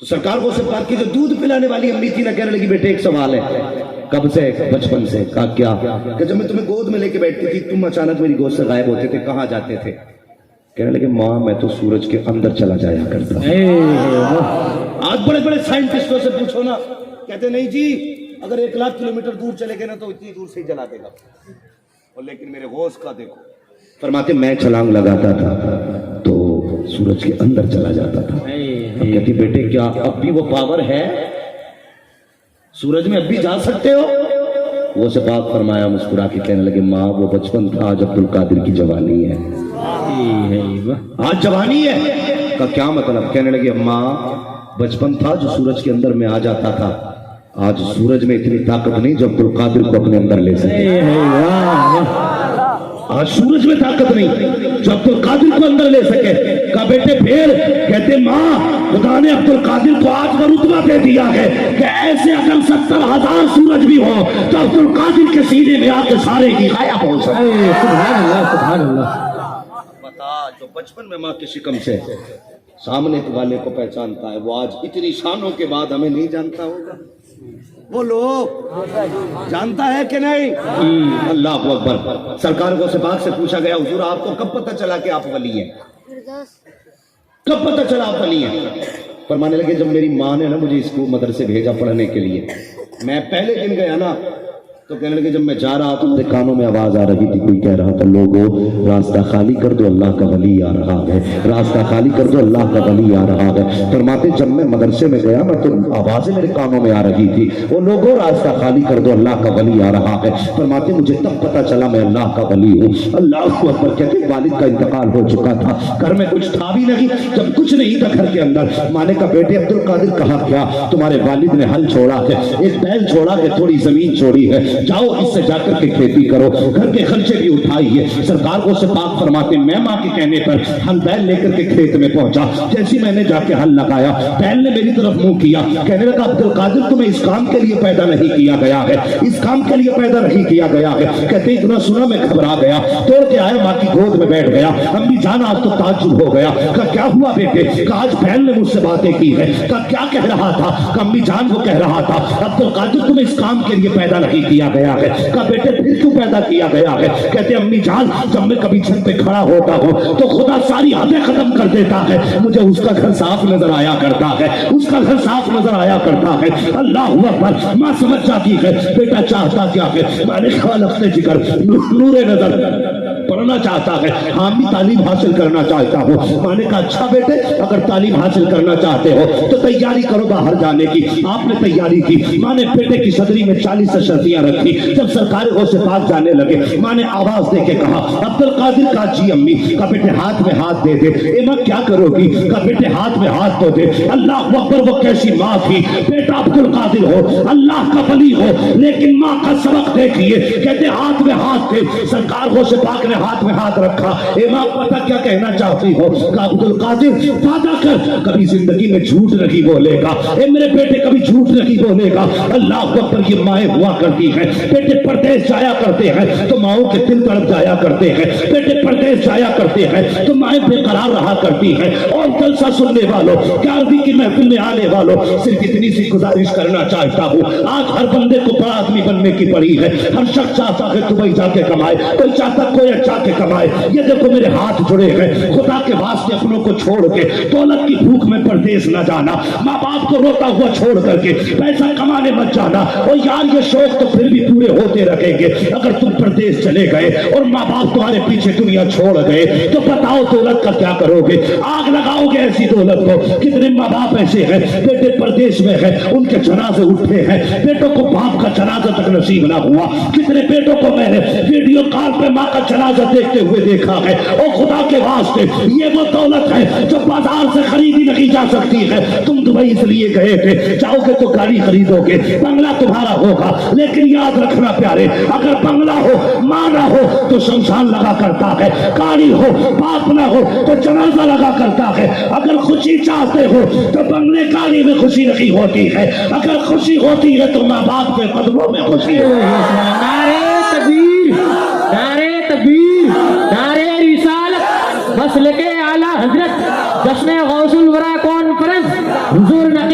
تو سرکار کو سرکار کی جو دودھ پلانے والی امی تھی نا کہنے لگی بیٹے ایک سوال ہے. کب سے؟ بچپن سے. کہا کیا؟ کہ جب میں تمہیں گود میں لے کے بیٹھتی تھی تم اچانک میری گود سے غائب ہوتے تھے, کہاں جاتے تھے؟ کہنے لگے ماں میں تو سورج کے اندر چلا جایا کرتا. آج بڑے بڑے سائنٹسٹوں سے پوچھو نا, کہتے نہیں جی اگر 1,00,000 کلومیٹر دور چلے گئے نا تو اتنی دور سے ہی جلا دے گا. اور لیکن میرے غوث کا دیکھو, فرماتے میں چھلانگ لگاتا تھا تو سورج کے اندر چلا جاتا تھا. کہتی بیٹے کیا اب بھی وہ پاور ہے؟ سورج میں اب بھی جا سکتے ہو؟ وہ سے پاک فرمایا مسکرا کے کہنے لگے ماں وہ بچپن تھا, آج عبد القادر کی جوانی ہے. آج جوانی ہے کا کیا مطلب؟ کہنے لگے ماں بچپن تھا جو سورج کے اندر میں آ جاتا تھا, آج سورج میں اتنی طاقت نہیں جو عبد القادر کو اپنے اندر لے سکے. آج سورج میں طاقت نہیں جو عبد القادر کو اندر لے سکے. کہا بیٹے پھر؟ کہتے ماں خدا نے عبد القادر کو آج وہ رتبہ دے دیا ہے کہ ایسے اگر 70,000 سورج بھی ہو تو عبد القادر کے سینے میں آ کے سارے کی غائب ہو سکے. سبحان اللہ سبحان اللہ. بتا جو بچپن میں ماں کے شکم سے سامنے والے کو پہچانتا ہے وہ آج اتنی شانوں کے بعد ہمیں نہیں جانتا ہوگا. وہ لوگ جانتا ہے کہ نہیں؟ اللہ اکبر. سرکار کو پاک سے پوچھا گیا حضور آپ کو کب پتہ چلا کہ آپ ولی ہیں؟ کب پتہ چلا آپ ولی ہیں؟ فرمانے لگے جب میری ماں نے نا مجھے اس کو مدرسے بھیجا پڑھنے کے لیے, میں پہلے دن گیا نا تو کہنے لگے جب میں جا رہا تو میرے کانوں میں آواز آ رہی تھی, کوئی کہہ رہا تھا لوگوں راستہ خالی کر دو اللہ کا ولی آ رہا ہے, راستہ خالی کر دو اللہ کا ولی آ رہا ہے. فرماتے جب میں مدرسے میں گیا نا تو آوازیں میرے کانوں میں آ رہی تھی, وہ لوگوں راستہ خالی کر دو اللہ کا ولی آ رہا ہے. فرماتے مجھے تب پتہ چلا میں اللہ کا ولی ہوں. اللہ اکبر. کہتے والد کا انتقال ہو چکا تھا, گھر میں کچھ تھا بھی نہیں, جب کچھ نہیں تھا گھر کے اندر, ماں نے کہا بیٹے عبد القادر کہا کیا؟ تمہارے والد نے ہل چھوڑا ہے, ایک بیل چھوڑا ہے, تھوڑی زمین چھوڑی ہے, جاؤ اس سے جا کر کے کھیتی کرو, گھر کے خرچے بھی اٹھائیے. سرکار کو سے پاک فرماتے میں ماں کے کہنے پر ہل بیل لے کر کے کھیت میں پہنچا. جیسی میں نے جا کے ہل لگایا, بیل نے میری طرف منہ کیا, کہنے لگا عبد القادر تمہیں اس کام کے لیے پیدا نہیں کیا گیا ہے, اس کام کے لیے پیدا نہیں کیا گیا ہے. کہتے اتنا سنا میں گھبرا گیا, توڑ کے آیا ماں کی گود میں بیٹھ گیا. امی جان آج تو تعجب ہو گیا. کہا کیا ہوا بیٹے؟ کہا آج بیل نے مجھ سے باتیں کی ہے. کہا کیا کہہ رہا تھا؟ کہ امی جان وہ کہہ رہا تھا عبد القادر تمہیں اس کام کے لیے پیدا نہیں کیا گیا ہے. کہا بیٹے پھر کیوں پیدا کیا گیا ہے؟ کہتے امی جان جب میں کبھی چھت پہ کھڑا ہوتا ہوں تو خدا ساری حدیں ختم کر دیتا ہے, مجھے اس کا گھر صاف نظر آیا کرتا ہے, اس کا گھر صاف نظر آیا کرتا ہے. اللہ اکبر. ماں سمجھ جاتی ہے بیٹا چاہتا کیا ہے. میں نے کہا لفظ جگر نور نظر پڑھنا چاہتا ہے, ہاں بھی تعلیم حاصل کرنا چاہتا ہوں. میں نے کہا اچھا بیٹے اگر تعلیم حاصل کرنا چاہتے ہو تو تیاری کرو باہر جانے کی. آپ نے تیاری کی. ماں نے بیٹے کی صدری میں 40 شرطیاں رکھی. جب سرکار غوث پاک جانے لگے ماں نے آواز دے کے کہا عبد القادر. کہا جی امی. کہا بیٹے ہاتھ میں ہاتھ دے دے. اے ماں کیا کرو گی؟ کہا بیٹے ہاتھ میں ہاتھ دو دے. اللہ اکبر. وہ کیسی ماں تھی, بیٹا عبد القادر ہو, اللہ کا ولی ہو, لیکن ماں کا سبق دیکھیے. کہتے ہاتھ میں ہاتھ تھے, سرکار غوث پاک نے ہاتھ میں ہاتھ رکھا. اے ماں پتہ کیا کہنا چاہتی ہو؟ کہا عبد القادر وعدہ کر کبھی زندگی میں جھوٹ نہیں بولے گا. اے میرے بیٹے کبھی جھوٹ نہیں بولے گا. اللہ اکبر. یہ مائیں ہوا کرتی ہیں, بیٹے پردیس جایا کرتے ہیں تو ماؤں کے دل تڑپ جایا کرتے ہیں, بیٹے پردیس جایا کرتے ہیں تو مائیں بے قرار رہا کرتی ہیں. اور جلسہ سننے والوں, گیارہویں کی محفل میں آنے والوں, صرف اتنی سی گزارش کرنا چاہتا ہوں. آج ہر بندے کو بڑا آدمی بننے کی پڑی ہے. ہر شخص چاہتا ہے دبئی جا کے کمائے, کوئی چاہتا کوئی اچھا کے کمائے. یہ دیکھو میرے ہاتھ جڑے ہیں, خدا کے واسطے اپنوں کو چھوڑ کے دولت کی بھوک میں پردیس نہ جانا, ماں باپ کو روتا ہوا چھوڑ کر کے پیسہ کمانے مت جانا. اور یار یہ شوق تو پھر بھی پورے ہوتے رکھیں گے اگر تم پردیس چلے گئے اور ماں باپ تمہارے پیچھے دنیا چھوڑ گئے تو بتاؤ دولت کا کیا کرو گے؟ آگ لگاؤ گے ایسی دولت کو. کتنے ماں باپ ایسے ہیں بیٹے پردیس میں ہیں, ان کے جنازے اٹھتے ہیں, بیٹوں کو باپ کا جنازہ تک نصیب نہ ہوا. کتنے بیٹوں کو میں نے ویڈیو کال پہ ماں کا جنازہ دیکھتے ہوئے دیکھا ہے. اور خدا کے واسطے یہ وہ دولت ہے جو بازار سے خریدی نہیں جا سکتی ہے. تم دبئی اس لیے گئے تھے, جاؤ گے تو گاڑی خریدو گے, بنگلہ تمہارا ہوگا, لیکن یاد رکھنا پیارے اگر بنگلہ ہو ماں نہ ہو تو شمشان لگا کرتا ہے, گاڑی ہو باپ نہ ہو تو جنازہ لگا کرتا ہے. اگر خوشی چاہتے ہو تو بنگلے گاڑی میں خوشی نہیں ہوتی ہے, اگر خوشی ہوتی ہے تو ماں باپ کے قدموں میں خوشی ہے. نعرے تکبیر, نعرے تکبیر, نعرے رسالت. مسلک اعلیٰ حضرت جشن غوث الورا کانفرنس حضور نقی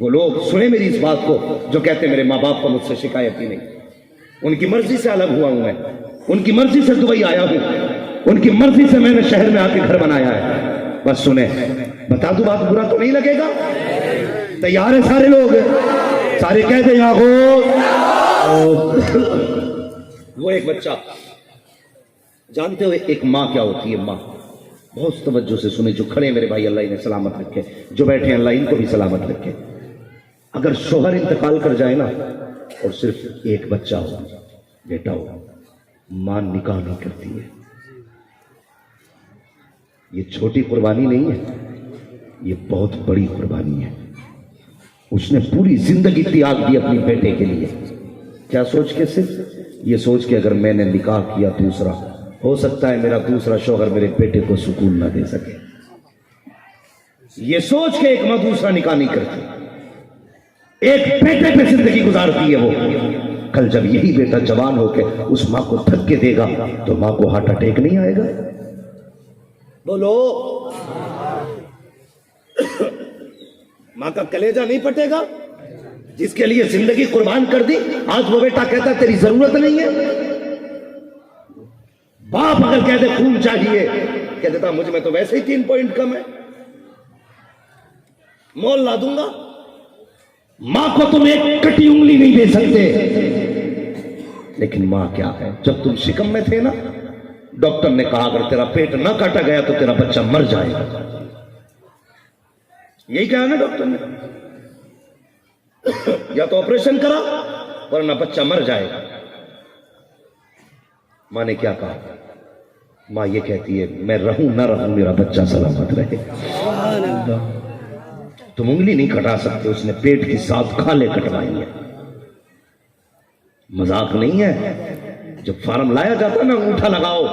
وہ لوگ سنے میری اس بات کو جو کہتے ہیں میرے ماں باپ کو مجھ سے شکایت ہی نہیں. ان کی مرضی سے الگ ہوا ہوں میں, ان کی مرضی سے دبئی آیا ہوں, ان کی مرضی سے میں نے شہر میں آ کے گھر بنایا ہے. بس سنیں, بتا دوں بات, برا تو نہیں لگے گا؟ تیار ہے سارے لوگ؟ سارے کہتے ہیں وہ ایک بچہ, جانتے ہو ایک ماں کیا ہوتی ہے؟ ماں بہت توجہ سے سنیں, جو کھڑے میرے بھائی اللہ انہیں سلامت رکھے, جو بیٹھے اللہ ان کو بھی سلامت رکھے. اگر شوہر انتقال کر جائے نا اور صرف ایک بچہ ہو, بیٹا ہو, ماں نکاح نہیں کرتی ہے. یہ چھوٹی قربانی نہیں ہے, یہ بہت بڑی قربانی ہے. اس نے پوری زندگی تیاگ دی اپنی بیٹے کے لیے. کیا سوچ کے؟ صرف یہ سوچ کے اگر میں نے نکاح کیا دوسرا, ہو سکتا ہے میرا دوسرا شوہر میرے بیٹے کو سکون نہ دے سکے. یہ سوچ کے ایک ماں دوسرا نکاح نہیں کرتی, ایک بیٹے پہ زندگی گزارتی ہے وہ. کل جب یہی بیٹا جوان ہو کے اس ماں کو دھکے دے گا تو ماں کو ہارٹ اٹیک نہیں آئے گا؟ بولو, ماں کا کلیجہ نہیں پھٹے گا جس کے لیے زندگی قربان کر دی؟ آج وہ بیٹا کہتا تیری ضرورت نہیں ہے. باپ اگر کہتے خون چاہیے, کہہ دیتا مجھ میں تو ویسے ہی 3 پوائنٹ کم ہے, مول لا دوں گا. ماں کو تم ایک کٹی انگلی نہیں دے سکتے, لیکن ماں کیا ہے؟ جب تم شکم میں تھے نا, ڈاکٹر نے کہا اگر تیرا پیٹ نہ کاٹا گیا تو تیرا بچہ مر جائے گا. یہی کہا نا ڈاکٹر نے, یا تو آپریشن کرا ورنہ بچہ مر جائے گا. ماں نے کیا کہا؟ ماں یہ کہتی ہے میں رہوں نہ رہوں میرا بچہ سلامت رہے. تم انگلی نہیں کٹا سکتے, اس نے پیٹ کی 7 کھالیں کٹوائی ہیں. مذاق نہیں ہے. جب فارم لایا جاتا نا, انگوٹھا لگاؤ,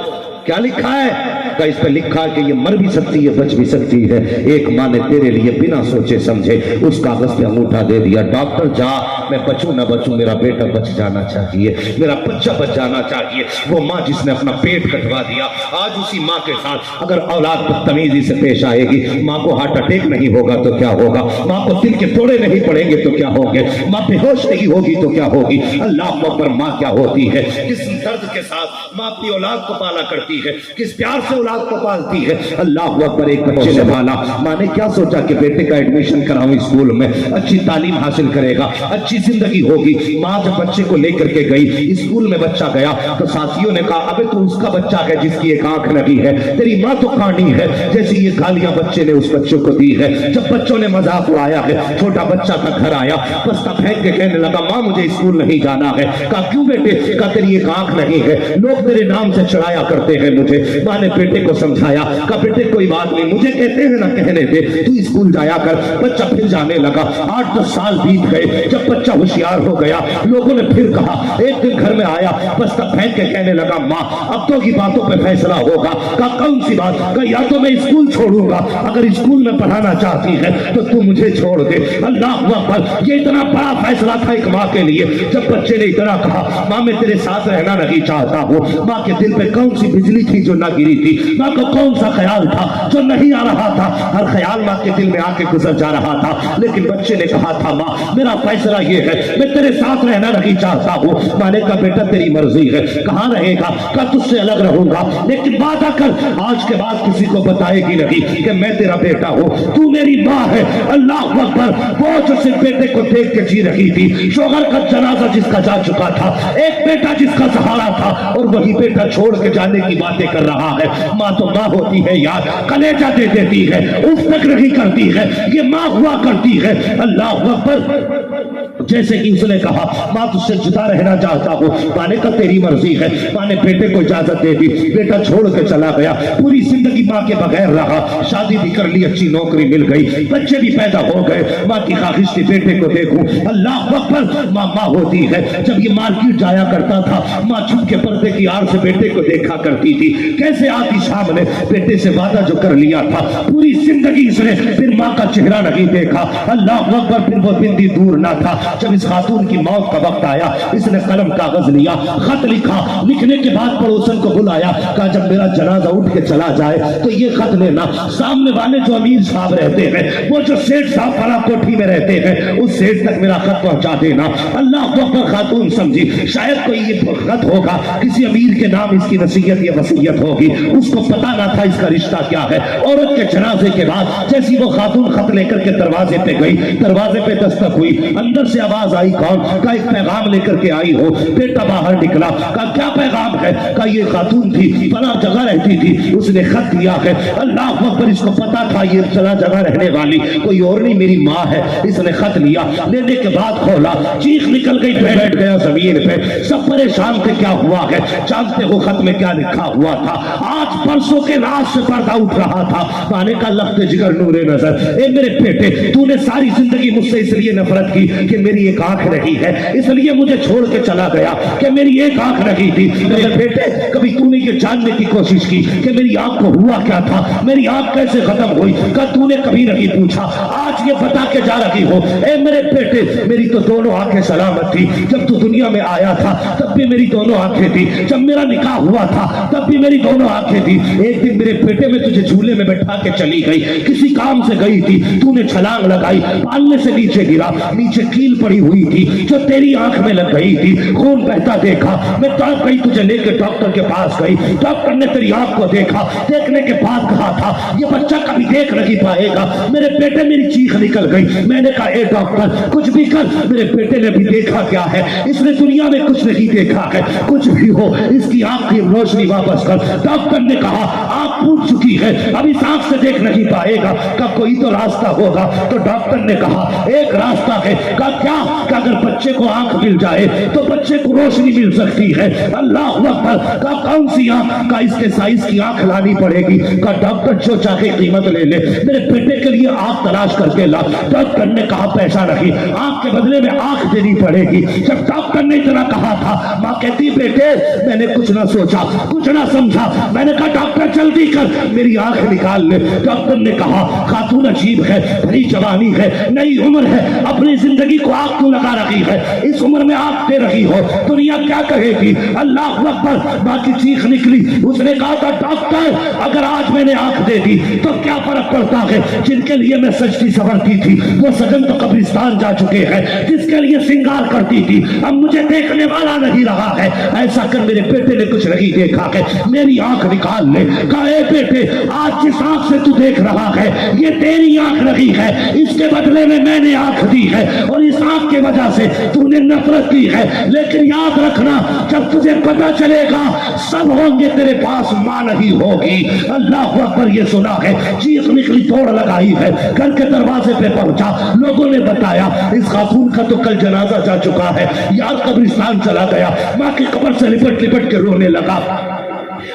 کیا لکھا ہے؟ کہ اس پہ لکھا ہے کہ یہ مر بھی سکتی ہے بچ بھی سکتی ہے. ایک ماں نے تیرے لیے بنا سوچے سمجھے اس کاغذ پہ انگوٹھا دے دیا. ڈاکٹر جا, میں بچوں نہ بچوں, میرا بیٹا بچ جانا چاہیے, میرا بچہ بچ جانا چاہیے. وہ ماں جس نے اپنا پیٹ کٹوا دیا, آج اسی ماں کے ساتھ اگر اولاد بدتمیزی سے پیش آئے گی, ماں کو ہارٹ اٹیک نہیں ہوگا تو کیا ہوگا؟ ماں کو دل کے توڑے نہیں پڑیں گے تو کیا ہوگے؟ ماں بے ہوش نہیں ہوگی تو کیا ہوگی؟ اللہ اکبر. ماں کیا ہوتی ہے, کس درد کے ساتھ ماں اپنی اولاد کو پالا کرتی ہے, کس پیار سے اولاد کو پالتی ہے. اللہ اکبر. ایک بچے نے پالا, ماں نے کیا سوچا کہ بیٹے کا ایڈمیشن کراؤں اسکول میں, اچھی تعلیم حاصل کرے گا, اچھی زندگی ہوگی. ماں جب بچے کو لے کر کے گئی اسکول میں, بچہ گیا تو ساتھیوں نے کہا ابے تو اس کا بچہ ہے جس کی ایک آنکھ لگی ہے, تیری ماں تو کانڈی ہے. جیسے یہ گالیاں بچے نے اس بچوں کو دی ہے. جب بچوں نے مذاق اڑایا ہے, چھوٹا بچہ تھا گھر آیا, بستہ پھینک کے کہنے لگا ماں مجھے اسکول نہیں جانا ہے. کہا کیوں بیٹے؟ کہا تیری ایک آنکھ نہیں ہے, لوگ میرے نام سے چڑھایا کرتے ہیں مجھے. ماں نے بیٹے کو سمجھایا, کہا بیٹے کوئی بات نہیں, مجھے کہتے ہیں نہ کہنے دے, تو اسکول جایا کر. بچہ پھر جانے لگا. 8-10 سال بیت گئے. جب بچہ ہوشیار ہو گیا, لوگوں نے پھر کہا. ایک دن گھر میں آیا, بستہ پھینک کے کہنے لگا ماں اب تو کی باتوں پہ فیصلہ ہوگا. کہا کون سی بات؟ کہا یا تو میں اسکول چھوڑوں گا, اگر اسکول میں پڑھانا چاہتی ہے تو تو مجھے چھوڑ دے. اللہ اکبر. یہ اتنا بڑا فیصلہ تھا ایک ماں کے لیے. جب بچے نے اتنا کہا ماں میں تیرے ساتھ رہنا نہیں چاہتا ہوں, ماں کے دل پہ کون سی بجلی تھی جو نہ گری تھی؟ ماں کو کون سا خیال تھا جو نہیں آ رہا تھا؟ ہر خیال ماں کے دل میں آ کے گزر جا رہا تھا. لیکن بچے نے کہا تھا ماں میرا فیصلہ یہ ہے, میں تیرے ساتھ رہنا نہیں چاہتا ہوں. ماں نے کہا بیٹا تیری مرضی ہے, کہاں رہے گا؟ کہا تجھ سے الگ رہوں گا, لیکن وعدہ کر آج کے بعد کسی کو بتائے گی نہیں کہ میں تیرا بیٹا ہوں, تو میری ماں ہے. اللہ اکبر. وہ جو صرف بیٹے کو دیکھ کے جی رہی تھی, شوہر کا جنازہ جس کا جا چکا تھا, ایک بیٹا جس کا سہارا تھا, اور وہی بیٹا چھوڑ کے جانے کی باتیں کر رہا ہے. ماں تو ماں ہوتی ہے یار, کلیجہ دے دیتی ہے, اس تک نہیں کرتی ہے, یہ ماں ہوا کرتی ہے. اللہ اکبر. جیسے کہ اس نے کہا ماں تجھ سے جدا رہنا چاہتا ہوں. ماں نے کہا تیری مرضی ہے. ماں نے بیٹے کو اجازت دے دی, بیٹا چھوڑ کے چلا گیا. پوری زندگی ماں کے بغیر رہا, شادی بھی کر لی, اچھی نوکری مل گئی, بچے بھی پیدا ہو گئے. ماں کی خواہش تھی بیٹے کو دیکھوں. اللہ اکبر. ماں ماں ہوتی ہے. جب یہ مارکیٹ جایا کرتا تھا, ماں چھپ کے پردے کی آڑ سے بیٹے کو دیکھا کرتی تھی. کیسے آتی شام نے بیٹے سے وعدہ جو کر لیا تھا, پوری زندگی اس نے پھر ماں کا چہرہ نہیں دیکھا. اللہ اکبر. پھر وہ بندی دور نہ تھا, جب اس خاتون کی موت کا وقت آیا اس نے قلم کاغذ لیا, خط لکھا, لکھنے کے بعد پڑوسن کو بلایا, کہا جب میرا جنازہ اٹھ کے چلا جائے تو یہ خط لینا, سامنے والے جو امیر صاحب رہتے ہیں, وہ جو سیٹھ صاحب فلاں کوٹھی میں رہتے ہیں, اس سیٹھ تک میرا خط پہنچا دینا. اللہ اکبر. خاتون سمجھی شاید کوئی یہ خط ہوگا, کسی امیر کے نام اس کی نصیحت یا وصیت ہوگی, اس کو پتا نہ تھا اس کا رشتہ کیا ہے. عورت کے جنازے کے بعد جیسی وہ خاتون خط لے کر کے دروازے پہ گئی, دروازے پہ دستک ہوئی, اندر سے آواز آئی, کون؟ کہا ایک پیغام لے کر کے آئی ہو. بیٹا باہر نکلا, کہا کیا پیغام ہے؟ کہا یہ خاتون تھی فلاں جگہ رہتی تھی, اس نے خط دیا ہے. اللہ اکبر. اس کو پتا تھا یہ فلاں جگہ رہنے والی کوئی اور نہیں میری ماں ہے. اس نے خط لیا, لینے کے بعد کھولا, چیخ نکل گئی, بیٹھ گیا زمین پہ. سب پریشان تھے کیا ہوا ہے, جانتے ہو خط میں کیا لکھا ہوا تھا؟ آج پرسوں کے رات سے پردہ اٹھ رہا تھا. مانے کا لخت جگر نور نظر. اے میرے بیٹے, تو نے ساری زندگی مجھ سے اس لیے نفرت کی کہ میری ایک آنکھ رہی ہے, اس لیے مجھے چھوڑ کے چلا گیا کہ میری ایک آنکھ رہی تھی. میرے بیٹے, کبھی تو نے یہ جاننے کی کوشش کی کہ میری آنکھ کو ہوا کیا تھا, میری آنکھ کیسے ختم ہوئی؟ کہ تو نے کبھی نہیں پوچھا, آج یہ بتا کے جا رہی ہو. اے میرے بیٹے, میری تو دونوں آنکھیں سلامت تھی. جب تو دنیا میں آیا تھا تب بھی میری دونوں آنکھیں تھی, جب میرا نکاح ہوا تھا تب بھی میری دونوں آنکھیں تھی. ایک دن میرے بیٹے میں تجھے جھولے میں بٹھا کے چلی گئی, کسی کام سے گئی تھی, تو نے چھلانگ لگائی, پالنے سے نیچے گرا, نیچے کیل پڑی ہوئی تھی جو تیری آنکھ میں لگ گئی تھی, خون بہتا دیکھا, میں تڑپ گئی, تجھے لے کے ڈاکٹر کے پاس گئی. ڈاکٹر نے تیری آنکھ کو دیکھا, دیکھنے کے بعد کہا تھا یہ بچہ کبھی دیکھ نہیں پائے گا. میرے بیٹے, میری چیخ نکل گئی. میں نے کہا اے ڈاکٹر کچھ بھی کر. میرے بیٹے نے بھی دیکھا کیا ہے, اس نے دنیا میں کچھ نہیں دیکھا ہے. کچھ بھی ہو اس کی آنکھ کی روشنی واپس کر. ڈاکٹر نے کہا آنکھ پھوٹ چکی ہے, اب اس آنکھ سے دیکھ نہیں پائے گا. کہ کوئی تو راستہ ہوگا. تو ڈاکٹر نے کہا ایک راستہ ہے. کہ کیا؟ کہ اگر بچے کو آنکھ مل جائے تو بچے کو روشنی مل سکتی ہے. اللہ اکبر. کہ کون سی آنکھ؟ کہ اس کے سائز کی آنکھ لانی پڑے گی. کہ ڈاکٹر جو چاہے قیمت لے لے, میرے بیٹے کے لیے آنکھ تلاش کر کے لا. ڈاکٹر نے کہا پیسہ نہیں, آنکھ کے بدلے میں آنکھ دینی پڑے گی. جب ڈاکٹر نے اتنا کہا تھا, ماں کہتی بیٹے میں نے کچھ نہ سوچا, کچھ نہ سمجھا. میں نے کہا ڈاکٹر جلدی کر, میری آنکھ نکال لے. ڈاکٹر نے کہا خاتون عجیب ہے, بڑی جوانی ہے, نئی عمر ہے, اپنی زندگی کو آگ کیوں لگا رہی ہے, اس عمر میں آگ دے رہی ہو, دنیا کیا کہے گی؟ اللہ اکبر. باقی چیخ نکلی. اس نے کہا تھا ڈاکٹر اگر آج میں نے آنکھ دے دی تو کیا فرق پڑتا ہے؟ جن کے لیے میں سجتی سورتی تھی وہ سجن تو قبرستان جا چکے ہیں, جس کے لیے سنگار کرتی تھی اب مجھے دیکھنے والا نہیں رہا ہے. ایسا کر, میرے بیٹے نے کچھ نہیں دیکھا ہے, میری آنکھ نکال لے. کہا اے بیٹے آج جس آنکھ سے تو دیکھ رہا ہے یہ تیری آنکھ نہیں ہے, اس کے بدلے میں نے آنکھ دی ہے, اور اس آنکھ کے وجہ سے تو نے نفرت کی ہے. لیکن یاد رکھنا جب تجھے پتا چلے گا سب ہوں گے, تیرے پاس ماں نہیں ہوگی. اللہ اکبر. یہ سنا ہے, چیخ نکلی, توڑ لگائی ہے, گھر کے دروازے پہ پہنچا. لوگوں نے بتایا اس خاتون کا تو کل جنازہ جا چکا ہے. یار قبرستان چلا گیا, ماں کی قبر سے لپٹ لپٹ کے رونے لگا.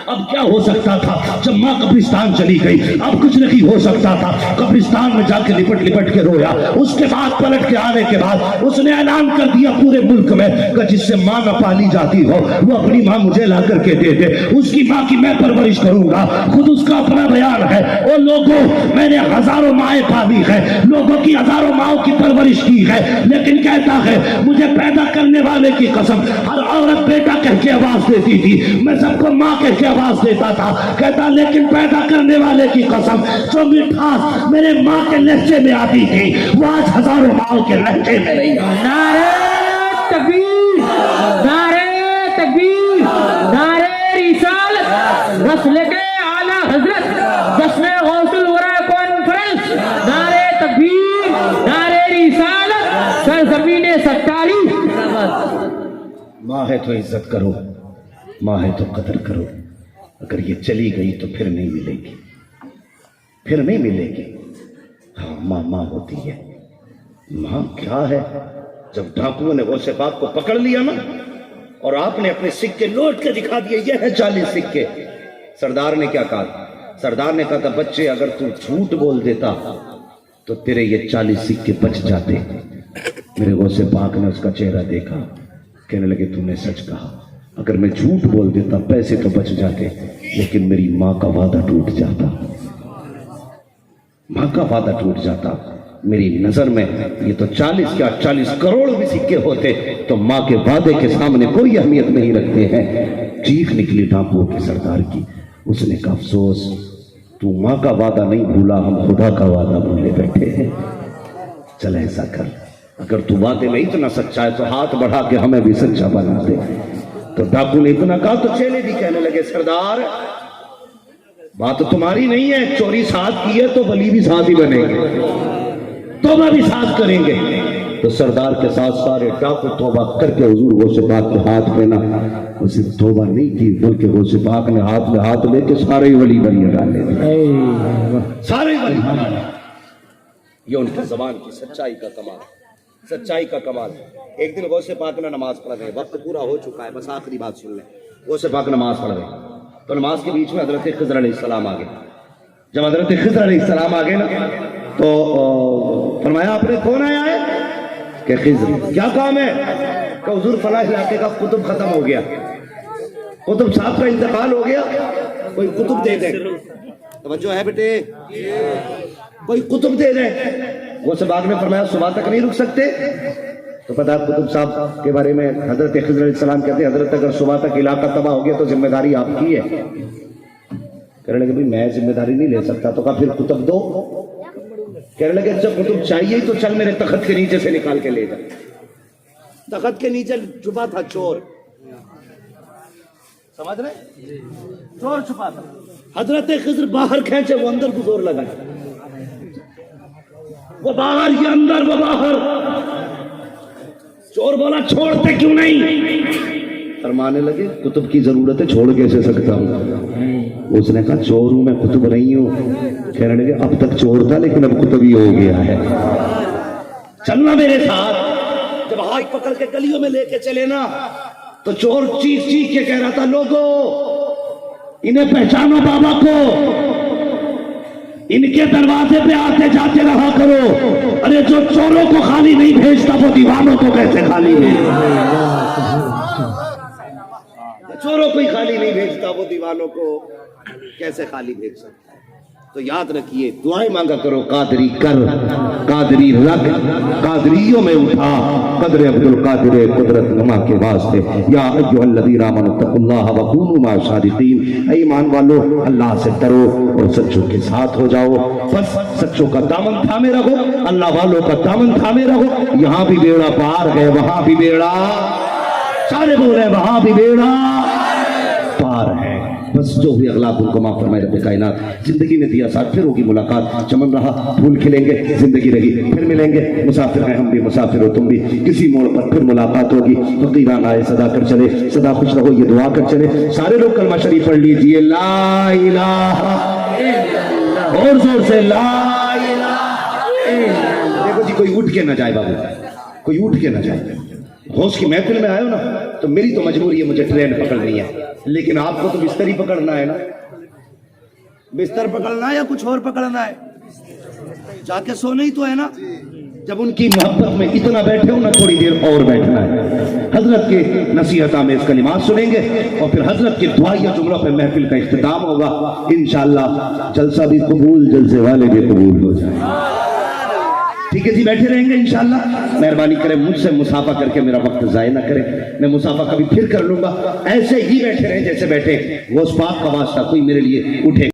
اب کیا ہو سکتا تھا جب ماں قبرستان چلی گئی, اب کچھ نہیں ہو سکتا تھا. قبرستان میں جا کے لپٹ لپٹ کے رویا. اس کے بعد پلٹ کے آنے کے بعد اس نے اعلان کر دیا پورے ملک میں کہ جس سے ماں نہ پالی جاتی ہو وہ اپنی ماں مجھے لا کر کے دے دے, اس کی ماں کی میں پرورش کروں گا. خود اس کا اپنا بیان ہے, او لوگوں میں نے ہزاروں مائیں پالی ہے, لوگوں کی ہزاروں ماؤں کی پرورش کی ہے, لیکن کہتا ہے مجھے پیدا کرنے والے کی قسم ہر عورت بیٹا کہہ کے آواز دیتی تھی, میں سب کو ماں کہہ کے آواز دیتا تھا. کہتا لیکن پیدا کرنے والے کی قسم جو مٹھاس میرے ماں کے لہجے میں آتی تھی وہ آج ہزاروں ماؤں کے لہجے میں نہیں. نعرہ تکبیر, نعرہ تکبیر, نعرہ رسالت, رسول کے اعلی حضرت جشن غوث الورا کانفرنس. نعرہ تکبیر, نعرہ رسالت, سرزمین ستاری. ماں ہے تو عزت کرو, ماں ہے تو قدر کرو. اگر یہ چلی گئی تو پھر نہیں ملے گی, پھر نہیں ملے گی. ہاں ماں ماں ہوتی ہے. ماں کیا ہے؟ جب ڈاکوؤں نے غوث پاک کو پکڑ لیا نا اور آپ نے اپنے سکے لوٹ کے دکھا دیے, یہ ہے 40 سکے. سردار نے کیا کہا؟ سردار نے کہا تھا بچے اگر تو جھوٹ بول دیتا تو تیرے یہ 40 سکے بچ جاتے. میرے غوث پاک نے اس کا چہرہ دیکھا, کہنے لگے تو نے سچ کہا, اگر میں جھوٹ بول دیتا پیسے تو بچ جاتے لیکن میری ماں کا وعدہ ٹوٹ جاتا, ماں کا وعدہ ٹوٹ جاتا. میری نظر میں یہ تو 40 کیا 40 کروڑ بھی سکے ہوتے تو ماں کے وعدے کے سامنے کوئی اہمیت نہیں رکھتے ہیں۔ چیخ نکلی ڈاکوؤں کے سردار کی، اس نے کہا افسوس تو ماں کا وعدہ نہیں بھولا، ہم خدا کا وعدہ بھولے بیٹھے ہیں۔ چل ایسا کر، اگر تو وعدے میں اتنا سچا ہے تو ہاتھ بڑھا کے ہمیں بھی سچا بنا دے۔ تو ڈاکو نے اتنا کہا تو چیلے بھی کہنے لگے سردار بات تمہاری نہیں ہے، چوری ساتھ کی ہے تو ولی بھی ساتھ ہی بنیں گے، توبہ بھی ساتھ کریں گے۔ تو سردار کے ساتھ سارے ڈاکو توبہ کر کے حضور غوث پاک کے ہاتھ پہنا۔ اسے توبہ نہیں کی بلکہ غوث پاک نے ہاتھ میں ہاتھ لے کے سارے ولی بنی ڈالے، سارے ولی بنا لے۔ یہ ان کی زبان کی سچائی کا کمال، سچائی کا کمال۔ ایک دن غوث پاک نے نماز پڑھ رہے، وقت پورا ہو چکا ہے، بس آخری بات سن لیں۔ غوث پاک نماز پڑھ رہے تو نماز کے بیچ میں حضرت خضر علیہ السلام آگے۔ جب حضرت خضر علیہ السلام آگے نا تو فرمایا آپ نے کون آیا ہے؟ کہ خضر، کیا کام ہے؟ کہ حضور فلاں علاقے کا قطب ختم ہو گیا، قطب صاحب کا انتقال ہو گیا، کوئی قطب دے دیں۔ توجہ ہے بیٹے، کوئی قطب دے دیں۔ وہ سے بعد میں فرمایا صبح تک نہیں رک سکتے؟ تو پتہ قطب صاحب کے بارے میں حضرت خضر علیہ السلام کہتے ہیں حضرت اگر صبح تک علاقہ تباہ ہو گیا تو ذمہ داری آپ کی ہے۔ کہنے لگے بھائی میں ذمہ داری نہیں لے سکتا۔ تو کہا پھر قطب دو۔ کہنے لگے اچھا قطب چاہیے تو چل میرے تخت کے نیچے سے نکال کے لے جا۔ تخت کے نیچے چھپا تھا چور، سمجھ رہے؟ چور چھپا تھا۔ حضرت خضر باہر کھینچے، وہ اندر کو زور لگا، وہ باہر یہ اندر، وہ باہر۔ چور بولا چھوڑتے کیوں نہیں؟ فرمانے لگے قطب کی ضرورت ہے، چھوڑ کیسے سکتا ہوں؟ اس نے کہا چور ہوں میں، قطب نہیں ہوں۔ کہنے لگے اب تک چور تھا لیکن اب قطب ہی ہو گیا ہے، چلنا میرے ساتھ۔ جب ہاتھ پکڑ کے گلیوں میں لے کے چلے نا تو چور چیخ چیخ کے کہہ رہا تھا لوگوں انہیں پہچانو بابا کو، ان کے دروازے پہ آتے جاتے رہا کرو۔ ارے جو چوروں کو خالی نہیں بھیجتا وہ دیوانوں کو کیسے خالی بھیجتا؟ چوروں کو ہی خالی نہیں بھیجتا وہ دیوانوں کو کیسے خالی بھیج سکتا ہے؟ تو یاد رکھیے دعائیں مانگا کرو، قادری کر، قادری رکھ، قادریوں میں اٹھا، قدر عبد القادر قدرت نما کے واسطے۔ یا ایھا الذین آمنوا اتقوا اللہ وکونوا مع الصادقین، اے ایمان والو اللہ سے ڈرو اور سچوں کے ساتھ ہو جاؤ۔ بس سچوں کا دامن تھامے رہو، اللہ والوں کا دامن تھامے رہو۔ یہاں بھی بیڑا پار ہے، وہاں بھی بیڑا، سارے بول رہے ہیں وہاں بھی بیڑا پار ہے۔ بس جو بھی اخلاق ان کو معاف فرمائے رب کائنات۔ زندگی نے دیا ساتھ، پھر ہوگی ملاقات، چمن رہا پھول کھلیں گے، زندگی رہی پھر ملیں گے۔ مسافر ہیں ہم بھی، مسافر ہو تم بھی، کسی موڑ پر پھر ملاقات ہوگی۔ فقیران آئے صدا کر چلے، سدا خوش رہو یہ دعا کر چلے۔ سارے لوگ کلمہ شریف پڑھ لیجئے، لا الہ الا اللہ، اور زور سے لا الہ الا اللہ۔ دیکھو جی کوئی اٹھ کے نہ جائے بابو، کوئی اٹھ کے نہ جائے۔ غوث کی محفل میں آئے ہو نا تو میری تو مجبوری ہے، مجھے ٹرین پکڑنی ہے، لیکن آپ کو تو بستر ہی پکڑنا ہے نا۔ بستر پکڑنا ہے یا کچھ اور پکڑنا ہے؟ جا کے سونا ہی تو ہے نا۔ جب ان کی محبت میں اتنا بیٹھے ہو نا تھوڑی دیر اور بیٹھنا ہے۔ حضرت کے نصیحت آمیز کلمات سنیں گے اور پھر حضرت کے دعائیہ جملوں پہ محفل کا اختتام ہوگا انشاءاللہ۔ جلسہ بھی قبول، جلسے والے بھی قبول ہو جائیں۔ ٹھیک ہے جی، بیٹھے رہیں گے انشاءاللہ۔ مہربانی کریں مجھ سے مصافحہ کر کے میرا وقت ضائع نہ کریں، میں مصافحہ کبھی پھر کر لوں گا۔ ایسے ہی بیٹھے رہیں جیسے بیٹھے، غوث پاک کا واسطہ کوئی میرے لیے اٹھے